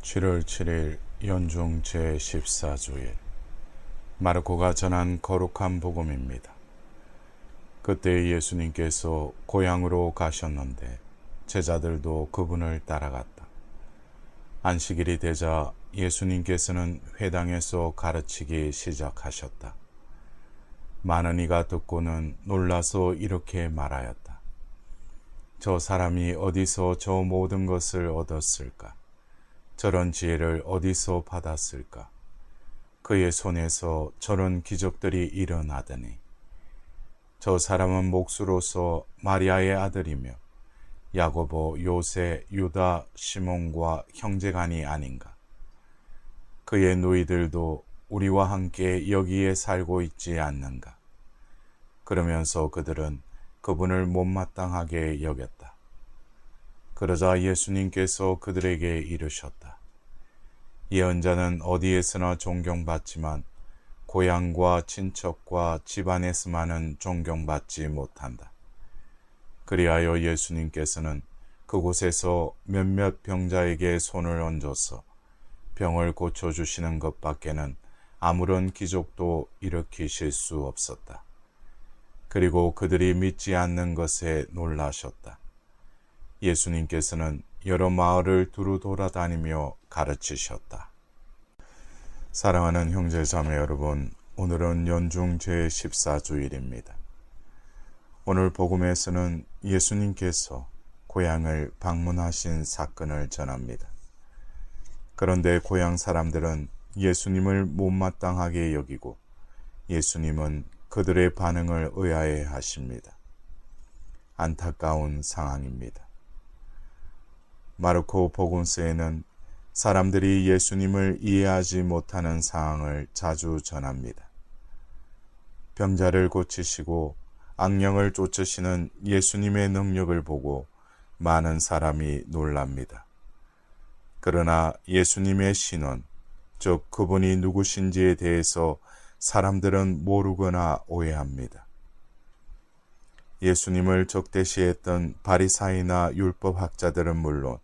7월 7일 연중 제14주일 마르코가 전한 거룩한 복음입니다. 그때 예수님께서 고향으로 가셨는데 제자들도 그분을 따라갔다. 안식일이 되자 예수님께서는 회당에서 가르치기 시작하셨다. 많은 이가 듣고는 놀라서 이렇게 말하였다. 저 사람이 어디서 저 모든 것을 얻었을까? 저런 지혜를 어디서 받았을까? 그의 손에서 저런 기적들이 일어나더니 저 사람은 목수로서 마리아의 아들이며 야고보, 요새, 유다, 시몬과 형제간이 아닌가? 그의 누이들도 우리와 함께 여기에 살고 있지 않는가? 그러면서 그들은 그분을 못마땅하게 여겼다. 그러자 예수님께서 그들에게 이르셨다. 예언자는 어디에서나 존경받지만 고향과 친척과 집안에서만은 존경받지 못한다. 그리하여 예수님께서는 그곳에서 몇몇 병자에게 손을 얹어서 병을 고쳐주시는 것밖에는 아무런 기적도 일으키실 수 없었다. 그리고 그들이 믿지 않는 것에 놀라셨다. 예수님께서는 여러 마을을 두루 돌아다니며 가르치셨다. 사랑하는 형제자매 여러분, 오늘은 연중 제14주일입니다. 오늘 복음에서는 예수님께서 고향을 방문하신 사건을 전합니다. 그런데 고향 사람들은 예수님을 못마땅하게 여기고 예수님은 그들의 반응을 의아해 하십니다. 안타까운 상황입니다. 마르코 복음서에는 사람들이 예수님을 이해하지 못하는 상황을 자주 전합니다. 병자를 고치시고 악령을 쫓으시는 예수님의 능력을 보고 많은 사람이 놀랍니다. 그러나 예수님의 신원, 즉 그분이 누구신지에 대해서 사람들은 모르거나 오해합니다. 예수님을 적대시했던 바리사이나 율법학자들은 물론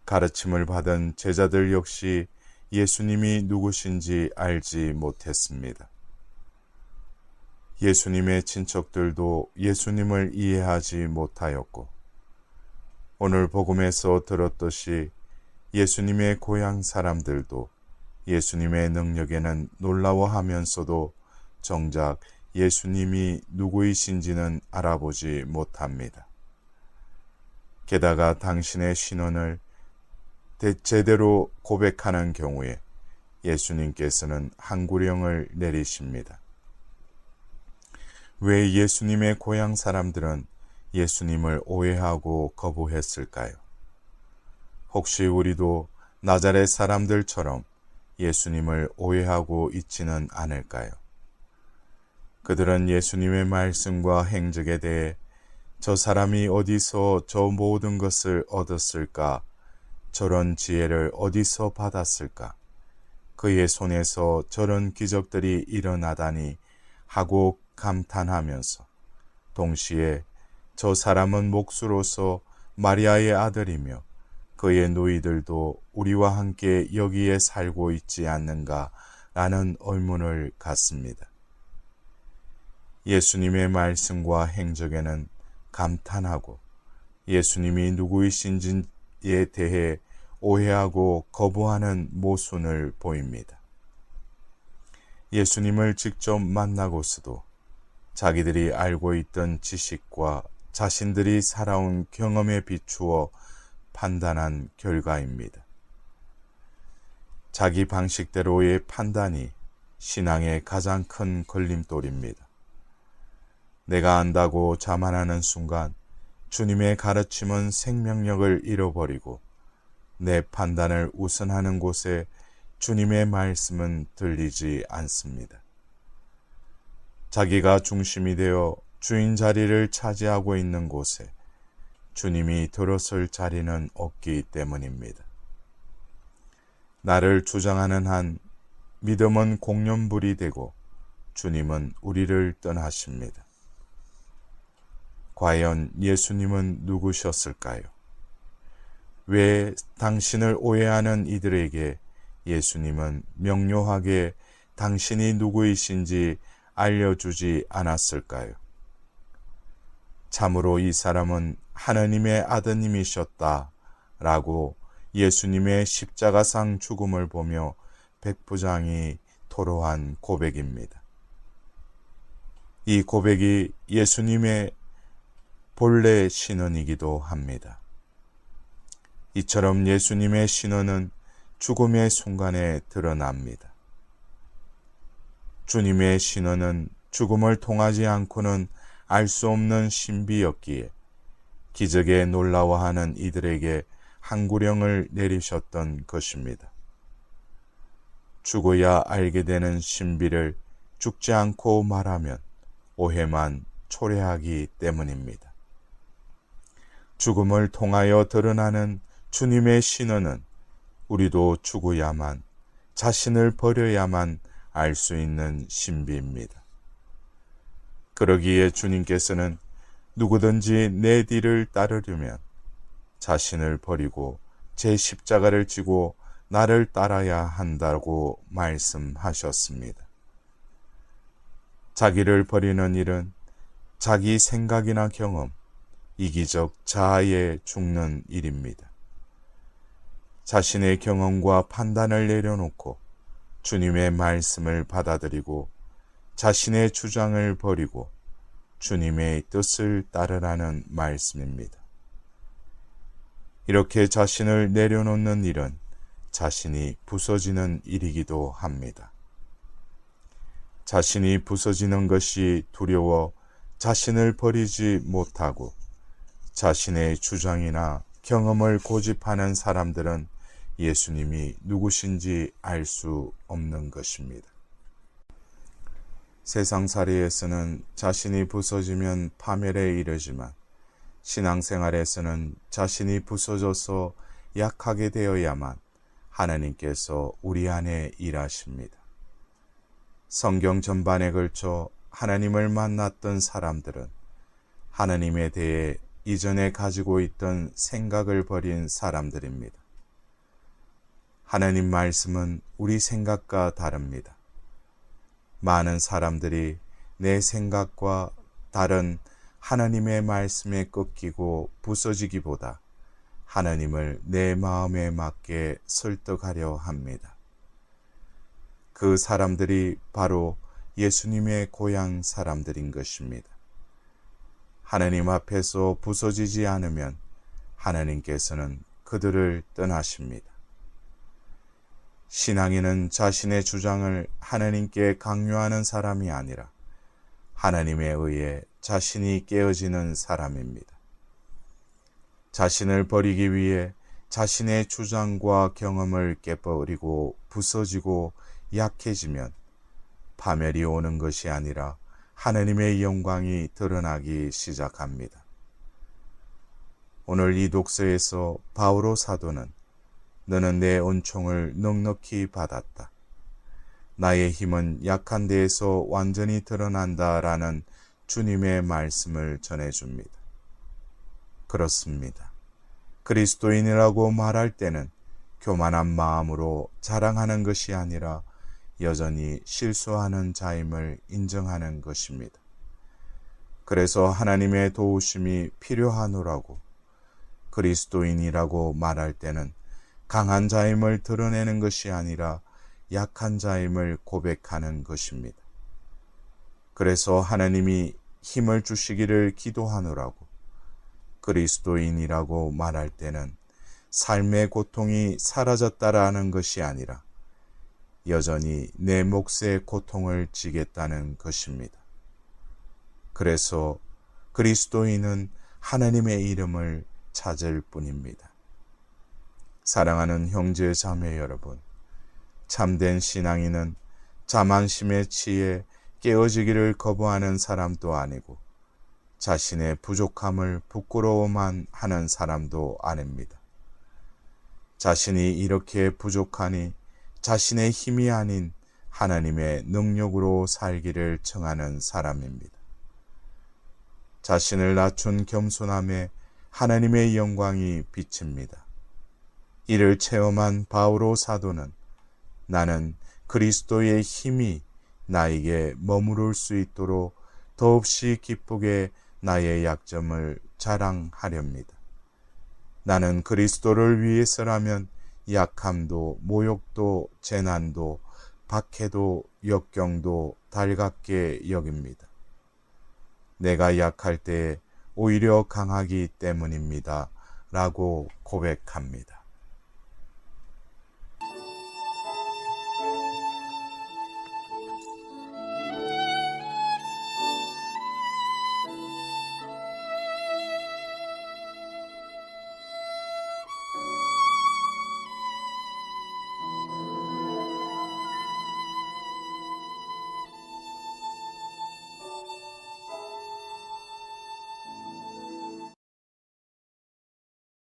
가르침을 받은 제자들 역시 예수님이 누구신지 알지 못했습니다. 예수님의 친척들도 예수님을 이해하지 못하였고 오늘 복음에서 들었듯이 예수님의 고향 사람들도 예수님의 능력에는 놀라워하면서도 정작 예수님이 누구이신지는 알아보지 못합니다. 게다가 당신의 신원을 제대로 고백하는 경우에 예수님께서는 한구령을 내리십니다. 왜 예수님의 고향 사람들은 예수님을 오해하고 거부했을까요? 혹시 우리도 나자렛 사람들처럼 예수님을 오해하고 있지는 않을까요? 그들은 예수님의 말씀과 행적에 대해 저 사람이 어디서 저 모든 것을 얻었을까? 저런 지혜를 어디서 받았을까? 그의 손에서 저런 기적들이 일어나다니 하고 감탄하면서 동시에 저 사람은 목수로서 마리아의 아들이며 그의 누이들도 우리와 함께 여기에 살고 있지 않는가? 라는 의문을 갖습니다. 예수님의 말씀과 행적에는 감탄하고 예수님이 누구이신지에 대해 오해하고 거부하는 모순을 보입니다. 예수님을 직접 만나고서도 자기들이 알고 있던 지식과 자신들이 살아온 경험에 비추어 판단한 결과입니다. 자기 방식대로의 판단이 신앙의 가장 큰 걸림돌입니다. 내가 안다고 자만하는 순간 주님의 가르침은 생명력을 잃어버리고 내 판단을 우선하는 곳에 주님의 말씀은 들리지 않습니다. 자기가 중심이 되어 주인 자리를 차지하고 있는 곳에 주님이 들어설 자리는 없기 때문입니다. 나를 주장하는 한 믿음은 공연불이 되고 주님은 우리를 떠나십니다. 과연 예수님은 누구셨을까요? 왜 당신을 오해하는 이들에게 예수님은 명료하게 당신이 누구이신지 알려주지 않았을까요? 참으로 이 사람은 하느님의 아드님이셨다 라고 예수님의 십자가상 죽음을 보며 백부장이 토로한 고백입니다. 이 고백이 예수님의 본래 신언이기도 합니다. 이처럼 예수님의 신언은 죽음의 순간에 드러납니다. 주님의 신언은 죽음을 통하지 않고는 알 수 없는 신비였기에 기적에 놀라워하는 이들에게 한구령을 내리셨던 것입니다. 죽어야 알게 되는 신비를 죽지 않고 말하면 오해만 초래하기 때문입니다. 죽음을 통하여 드러나는 주님의 신언은 우리도 죽어야만, 자신을 버려야만 알 수 있는 신비입니다. 그러기에 주님께서는 누구든지 내 뒤를 따르려면 자신을 버리고 제 십자가를 지고 나를 따라야 한다고 말씀하셨습니다. 자기를 버리는 일은 자기 생각이나 경험, 이기적 자아에 죽는 일입니다. 자신의 경험과 판단을 내려놓고 주님의 말씀을 받아들이고 자신의 주장을 버리고 주님의 뜻을 따르라는 말씀입니다. 이렇게 자신을 내려놓는 일은 자신이 부서지는 일이기도 합니다. 자신이 부서지는 것이 두려워 자신을 버리지 못하고 자신의 주장이나 경험을 고집하는 사람들은 예수님이 누구신지 알 수 없는 것입니다. 세상살이에서는 자신이 부서지면 파멸에 이르지만 신앙생활에서는 자신이 부서져서 약하게 되어야만 하나님께서 우리 안에 일하십니다. 성경 전반에 걸쳐 하나님을 만났던 사람들은 하나님에 대해 이전에 가지고 있던 생각을 버린 사람들입니다. 하나님 말씀은 우리 생각과 다릅니다. 많은 사람들이 내 생각과 다른 하나님의 말씀에 꺾이고 부서지기보다 하나님을 내 마음에 맞게 설득하려 합니다. 그 사람들이 바로 예수님의 고향 사람들인 것입니다. 하나님 앞에서 부서지지 않으면 하나님께서는 그들을 떠나십니다. 신앙인은 자신의 주장을 하나님께 강요하는 사람이 아니라 하나님에 의해 자신이 깨어지는 사람입니다. 자신을 버리기 위해 자신의 주장과 경험을 깨버리고 부서지고 약해지면 파멸이 오는 것이 아니라 하나님의 영광이 드러나기 시작합니다. 오늘 이 독서에서 바오로 사도는 너는 내 은총을 넉넉히 받았다. 나의 힘은 약한 데에서 완전히 드러난다 라는 주님의 말씀을 전해줍니다. 그렇습니다. 그리스도인이라고 말할 때는 교만한 마음으로 자랑하는 것이 아니라 여전히 실수하는 자임을 인정하는 것입니다. 그래서 하나님의 도우심이 필요하노라고 그리스도인이라고 말할 때는 강한 자임을 드러내는 것이 아니라 약한 자임을 고백하는 것입니다. 그래서 하나님이 힘을 주시기를 기도하노라고 그리스도인이라고 말할 때는 삶의 고통이 사라졌다라는 것이 아니라 여전히 내 몫의 고통을 지겠다는 것입니다. 그래서 그리스도인은 하나님의 이름을 찾을 뿐입니다. 사랑하는 형제 자매 여러분, 참된 신앙인은 자만심에 취해 깨어지기를 거부하는 사람도 아니고 자신의 부족함을 부끄러워만 하는 사람도 아닙니다. 자신이 이렇게 부족하니 자신의 힘이 아닌 하나님의 능력으로 살기를 청하는 사람입니다. 자신을 낮춘 겸손함에 하나님의 영광이 비칩니다. 이를 체험한 바오로 사도는 나는 그리스도의 힘이 나에게 머무를 수 있도록 더없이 기쁘게 나의 약점을 자랑하렵니다. 나는 그리스도를 위해서라면 약함도 모욕도 재난도 박해도 역경도 달갑게 여깁니다. 내가 약할 때 오히려 강하기 때문입니다. 라고 고백합니다.